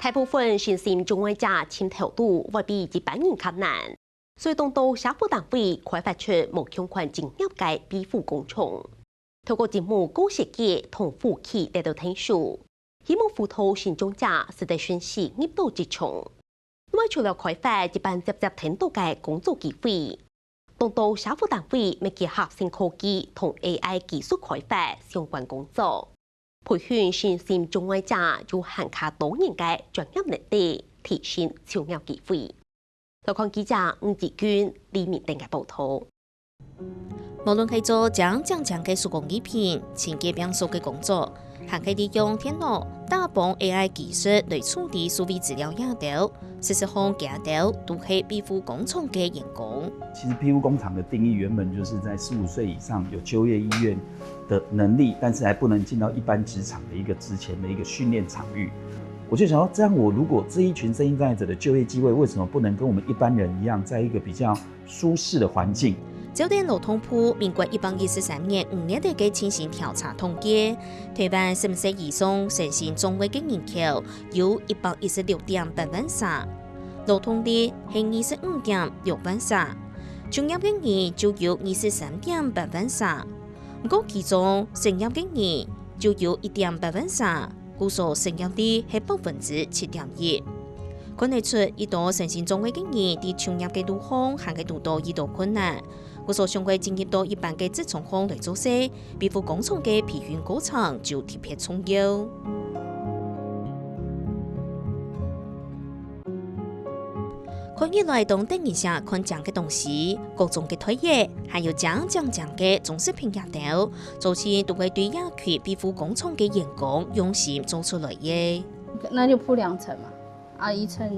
大部分新兴中外者签投度会比一般人较难，所以当到社会单位开发出目相关经验嘅庇护工程，透过节目高设计同夫妻得到听数，希望辅导新中者实际宣示业到之重。因为除了开发一般直接聽到嘅工作機會，當到社會單位未結合新科技同 AI 技術開發相關工作，培訓新興中外者有涵蓋多元嘅專業能力，提升就業機會。來看記者吳志娟、李明定嘅報道。無論係做講嘅手工藝品、清潔變數嘅工作，還可以利用電腦、大幫 AI 技術來處理數位資料也掉，事實上假掉都係庇護工廠嘅員工。其實庇護工廠的定義原本就是在15歲以上有就業意願的能力，但是還不能進到一般職場的一個之前的一個訓練場域。我就想到，這樣我如果這一群身心障礙者的就業機會，為什麼不能跟我們一般人一樣，在一個比較舒適的環境？酒店勞動部民國123年5月底嘅進行調查統計，台灣10歲以上身心障礙嘅人口有116.8萬人，勞動力係25.6萬人，就業嘅人就有23.8萬人，不過其中失業嘅人就有1.8萬人，估數失業率係7.1%。看得出，遇到身心障礙嘅人喺創業嘅路上還係遇到遇到困難。我所上嘅進入到一般嘅職場行嚟做事，庇護工廠嘅培訓過程就特別重要。可以來當等一下看講嘅東西，各種嘅推嘢，還有講嘅總是評價到，早前都會對一群庇護工廠嘅員工用心做出來嘅。那就鋪2層嘛，一層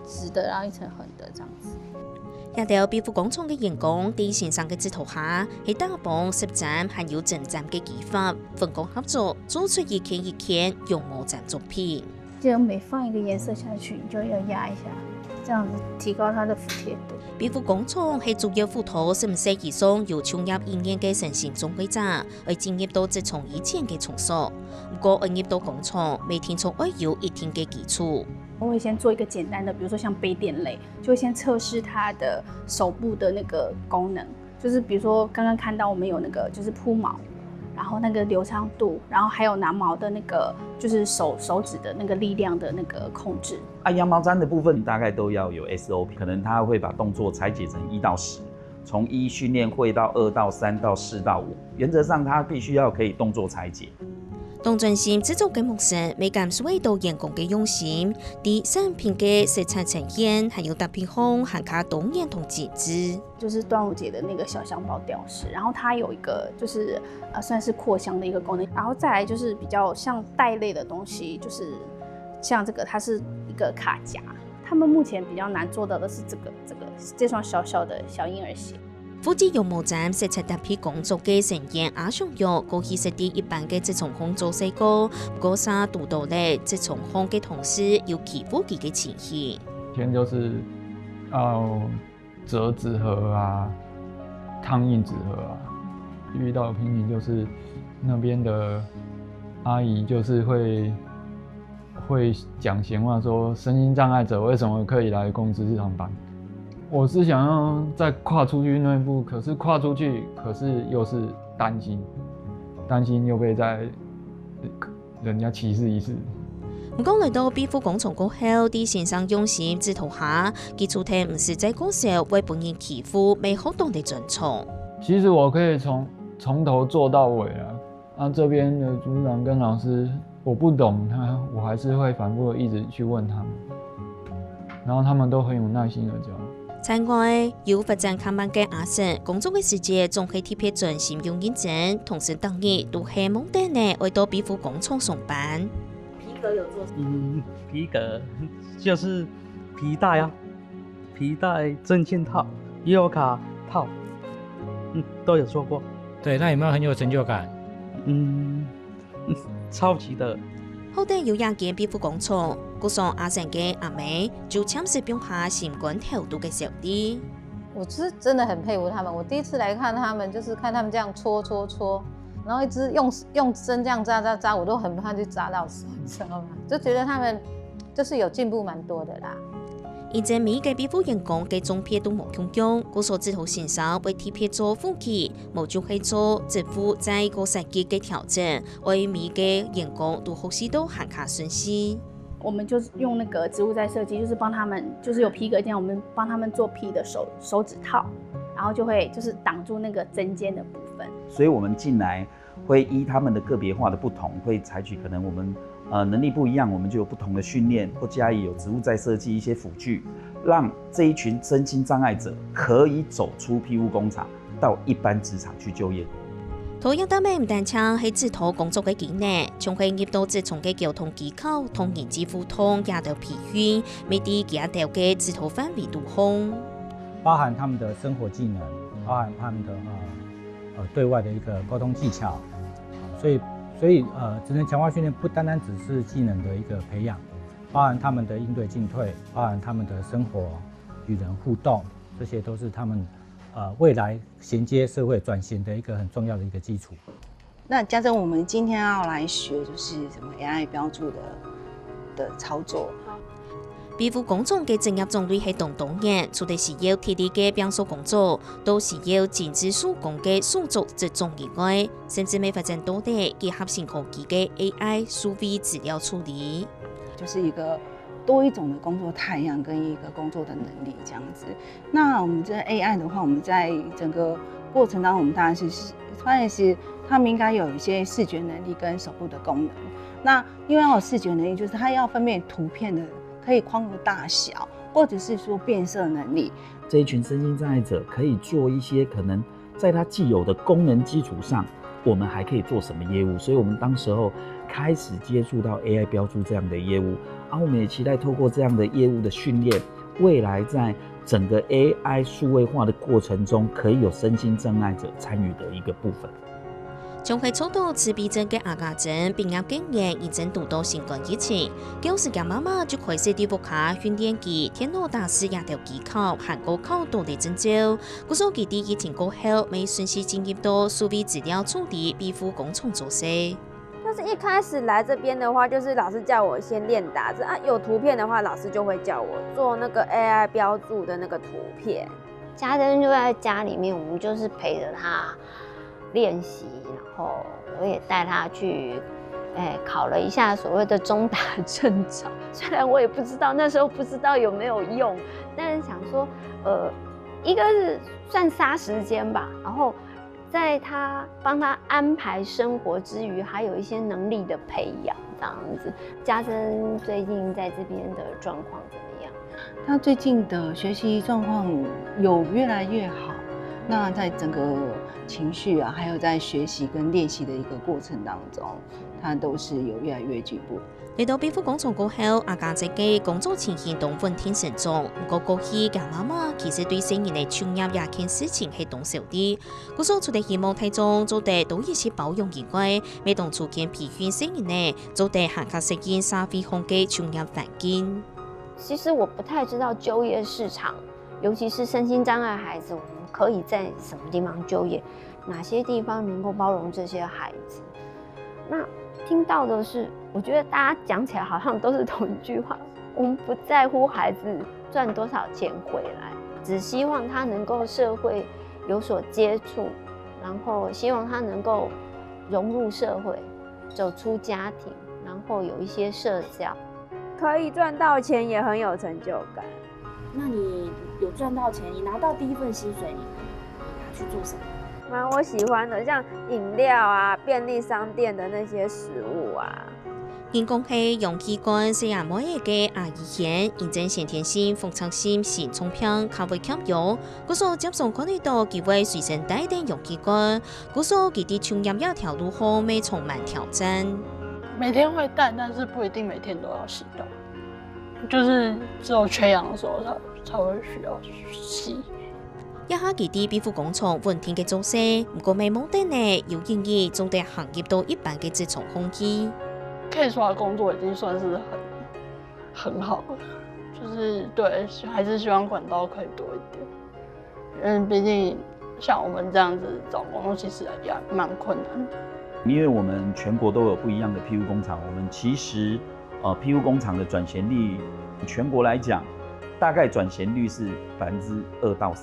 直的，然後一層橫的，這樣子。也到庇護工廠嘅員工喺線上嘅指導下，喺大幫實戰還有整站嘅技法，分工合作，做出一件用模站作品。就每放一個顏色下去，你就要壓一下，這樣子提高它的服帖度。庇護工廠係主要輔導10歲以上有創業意願嘅身心障礙者，而進入到職場以前嘅場所。不過，入到工廠，每天從要有一定嘅基礎。我會先做一個簡單的，比如說像杯墊類，就會先測試它的手部的那個功能，就是比如說剛剛看到我們有那個就是鋪毛，然後那個流暢度，然後還有拿毛的那個就是手指的那個力量的那個控制。當專心製作嘅模式，未感受到員工嘅用心，啲產品嘅色彩呈現，還有搭配好含卡多元同機制。就是端午節的那個小香包吊飾，然後它有一個就是算是擴香的一個功能，然後再來就是比較像帶類的東西，就是像這個它是一個卡夾，他們目前比較難做到的是這雙小小的小嬰兒鞋。負責用毛氈實際搭配工作嘅成員阿上藥，過去實啲一般嘅職場工作細個，過沙讀到咧職場行嘅同事有起伏嘅情形。以前就是折紙盒啊、燙印紙盒啊，遇到的瓶頸就是那邊的阿姨就是會講閒話，說身心障礙者為什麼可以來公司日常班？我是想要再跨出去那一步，可是跨出去，可是又是擔心又被再人家歧視一次。唔講嚟到庇護工廠過後，啲先生用心指導下，基礎體唔是在嗰時為本人祈福，未好當地尊重。其實我可以從頭做到尾啊，這邊的組長跟老師，我不懂他，我還是會反覆一直去問他們，然後他們都很有耐心的教。此外，有發展看板嘅阿嬸，工作嘅時節仲係特別專心用認真，同時當日都係夢地呢，為到庇護工廠上班。皮革有做？皮革就是皮帶啊，皮帶證件套、悠遊卡套，都有做過。對，那有沒有很有成就感？超級的。後底有廿間庇護工廠，顧上阿嬸嘅阿妹就簽實標下新冠投毒嘅小弟。我是真的很佩服他們。我第一次來看他們，就是看他們這樣搓，然後一直用針這樣扎，我都很怕去扎到手，你知道嗎？就覺得他們就是有进步蛮多的啦。现在每个皮肤员工嘅种片都冇用用，故所指头先生为贴片做复期，冇就去做政府在个设计嘅调整，为每个员工都学习到很卡顺心。我们就是用那个植物再设计，就是帮他们，就是有皮革这样，我们帮他们做皮的手指套，然后就会就是挡住那个针尖的部分。所以我们进来会依他们的个别化的不同，会采取可能我们能力不一样，我们就有不同的训练，或加以有植物再设计一些辅具，让这一群身心障碍者可以走出庇护工厂，到一般职场去就业。同样，但唔單唱係指頭工作嘅技能，仲係入到職場嘅交通機構同人際互通，也到培訓，未啲也到嘅指頭範圍度空，包含他們的生活技能，包含他們的對外的一個溝通技巧，所以職能強化訓練不單單只是技能的一個培養，包含他們的應對進退，包含他們的生活與人互動，這些都是他們未來銜接社會轉型的一個很重要的一個基礎。那家珍，我們今天要來學就是什麼 AI 標註的操作。庇護工廠嘅正業種類係當然，除咗是要體力嘅變數工作，都是要精緻手工嘅手作這種以外，甚至未發展到的結合性科技嘅 AI 數位資料處理，就是一個多一種的工作態樣跟一個工作的能力這樣子。那我們這 AI 的話，我們在整個過程當中，我們當然是發現是他們應該有一些視覺能力跟手部的功能。那因為要有視覺能力，就是他要分辨圖片的可以框的大小，或者是說變色能力。這一群身心障礙者可以做一些可能在他既有的功能基礎上，我們還可以做什麼業務？所以我們當時候開始接觸到 AI 標註這樣的業務，然後我們也期待透過這樣的業務的訓練，未來在整個 AI 數位化的過程中，可以有身心障礙者參與的一個部分。從佢操到自閉症嘅阿家珍，畢業經驗已經讀到新冠疫情，舊時嘅媽媽就開始啲屋下訓練佢，天腦大師也條技巧，韓國考到嚟證照。故所佢啲疫情過後，未順勢進入到數位資料處理庇護工廠做事。就是一開始來這邊的話，就是老師叫我先練打字啊，有圖片的話，老師就會叫我做那個 AI 標註的那個圖片。家珍就在家裡面，我們就是陪着他練習，然後我也帶他去，考了一下所謂的中打證照。雖然我也不知道那時候不知道有沒有用，但是想說，一個是算殺時間吧，然後在他幫他安排生活之餘，還有一些能力的培養，這樣子。家珍最近在這邊的狀況怎麼樣？他最近的學習狀況有越來越好。那在整個情緒啊，還有在學習跟練習的一個過程當中，他都是有越來越進步。嚟到庇護工廠過後，阿家姐嘅工作情形都穩定成長。不過過去嘅媽媽其實對成人嘅創業也件事情係動手啲。故所除咗希望睇中做得到一些包容以外，每當出現培訓成人呢，做得更加適應社會空嘅創業環境。其實我不太知道就業市場，尤其是身心障礙孩子，我們可以在什麼地方就業？哪些地方能夠包容這些孩子？那聽到的是，我覺得大家講起來好像都是同一句話：我們不在乎孩子賺多少錢回來，只希望他能夠社會有所接觸，然後希望他能夠融入社會，走出家庭，然後有一些社交，可以賺到錢也很有成就感。那你有賺到錢，你拿到第一份薪水，你拿去做什麼？蠻我喜歡的，像飲料啊、便利商店的那些食物啊。人工係用器官細眼每嘅阿姨顯，認真先天性、複雜性性聰明、較為強有。故所接送看得到幾位隨身帶定用器官，故所佢啲創業一條路後未充滿挑戰。每天會帶，但是不一定每天都要洗到，就是只有缺氧的時候才會需要洗。一下佢啲庇護工廠穩定嘅做事，唔過未冇得呢，有建議做得行業到一般嘅職場空氣。可以出來工作已經算是很好了，就是對，還是希望管道可以多一點，因為畢竟像我們這樣子找工作其實也蠻困難的。因為我們全國都有不一樣的庇護工廠，我們其實批复工厂的转衔率，全国来讲，大概转衔率是2%到3%，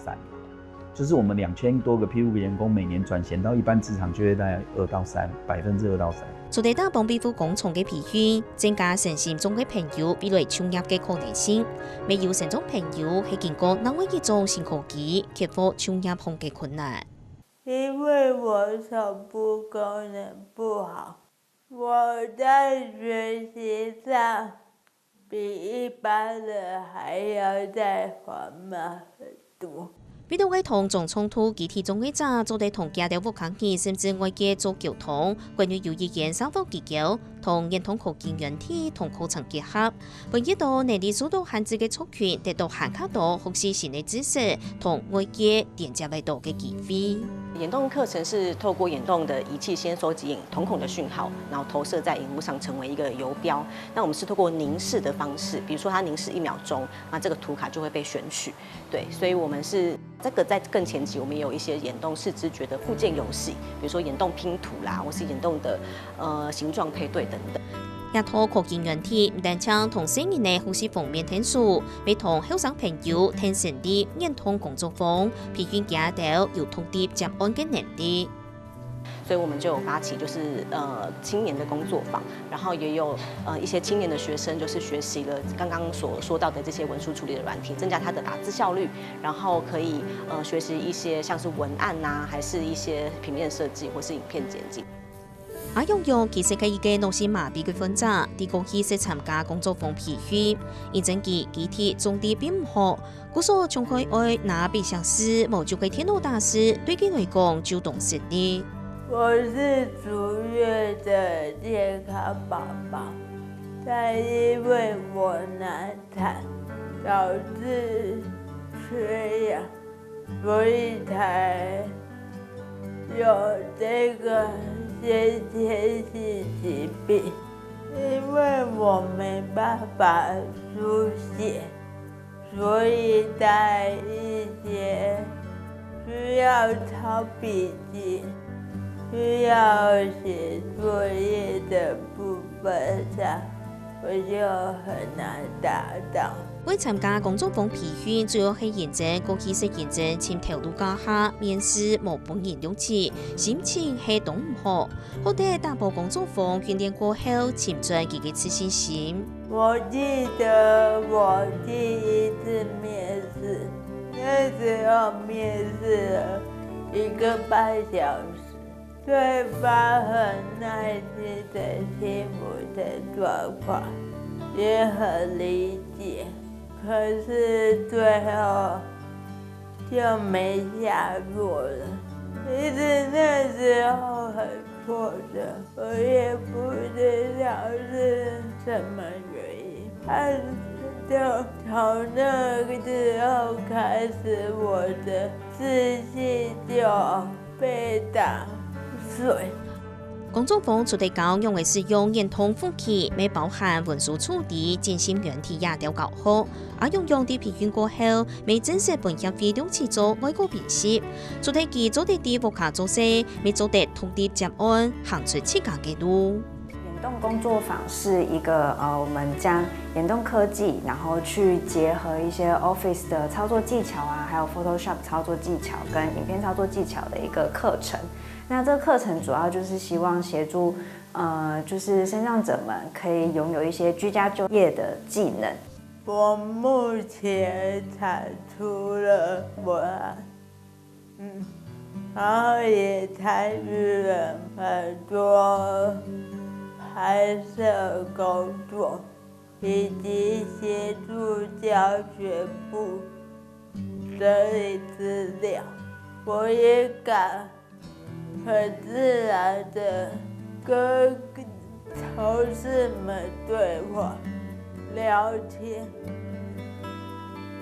就是我们2000多个批复员工每年转衔到一般职场就业大概2%到3%，2%到3%。做得大帮批复工厂嘅培训，增加身心中嘅朋友比类创业嘅可能性。未有成种朋友係經過哪位一種新科技，克服創業碰嘅困難。因為我手部功能不好，我在學習上比一般人還要再緩慢很多。比到嘅同種衝突集體中嘅者，做得同家庭不抗議，甚至外界做溝通，關於有意見三方結構，同認同科技軟體同課程結合，並一度能力受到限制嘅族群得到限卡到學習新嘅知識，同外界連接為到嘅機會。眼動課程是透過眼動的儀器先收集瞳孔的訊號，然後投射在熒幕上成為一個游標。那我們是透過凝視的方式，比如說它凝視1秒鐘，那這個圖卡就會被選取。對，所以我們是這個在更前期，我們也有一些眼動視知覺的附件遊戲，比如說眼動拼圖啦，或是眼動的形狀配對等等。一套科技軟體唔單將同成人嘅呼吸方面聽數，未同後生朋友聽成啲眼通工作坊，培訓家到有通啲接案嘅能力。所以我們就有發起就是青年的工作坊，然後也有一些青年的學生就是學習了剛剛所說到的這些文書處理的軟體，增加他的打字效率，然後可以學習一些像是文案啊，還是一些平面設計或是影片剪輯。阿用用其實係一個腦性麻痹嘅患者，啲過去是參加工作坊培訓，因整佢機體種地並唔好，故所從佢愛拿筆想師，冇就佢天腦大師，對佢嚟講就懂實力。我是足月的健康寶寶，但因為我難產，導致缺氧，所以才有這個先天性疾病。因為我沒辦法書寫，所以在一些需要抄筆記、需要寫作業的部分上，我就很難達到。為參加工作坊培訓，主要係驗證過去實驗證前頭度假下面試冇本人用詞，心情係都唔好。好在大部工作坊訓練過後，潛進自己自信心。我記得我第一次面試，那時候面試了1個半小時，對方很耐心的聽我的狀況，也很理解。可是最後就沒下落了。其實那時候很挫折，我也不知道是什麼原因。但就從那個時候開始，我的自信就被打碎。工作坊除咗教用嘅使用眼通呼吸，未包含文書處理、進行軟體也都教好。阿用啲培訓過後，未正式本協會兩次做外國編輯，做得佢做得啲無卡做事，未做得通啲接案，行出自家嘅路。眼動工作坊是一個我們將眼動科技，然後去結合一些 Office 的操作技巧啊，還有 Photoshop 操作技巧跟影片操作技巧的一個課程。那這個課程主要就是希望協助，就是身障者們可以擁有一些居家就業的技能。我目前產出了文案，然後也參與了很多拍攝工作，以及協助教學部整理資料。我也敢很自然的跟同事們對話聊天，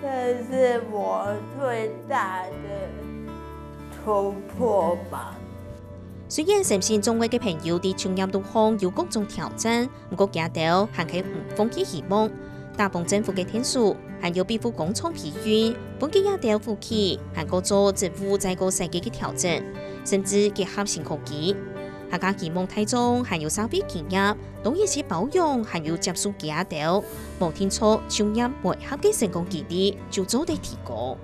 這是我最大的突破吧。雖然身心障礙嘅朋友喺創業路上有各種挑戰，不過家頭還係唔放棄希望。大幫政府嘅天數，還有庇護工廠培訓，本嘅家頭扶起，還個做政府在個世界嘅挑戰，甚至結合新科技。客家期望台中还有稍微经验，都一起保养还有接受家调，无听错，商业配合嘅成功几率就早地提高。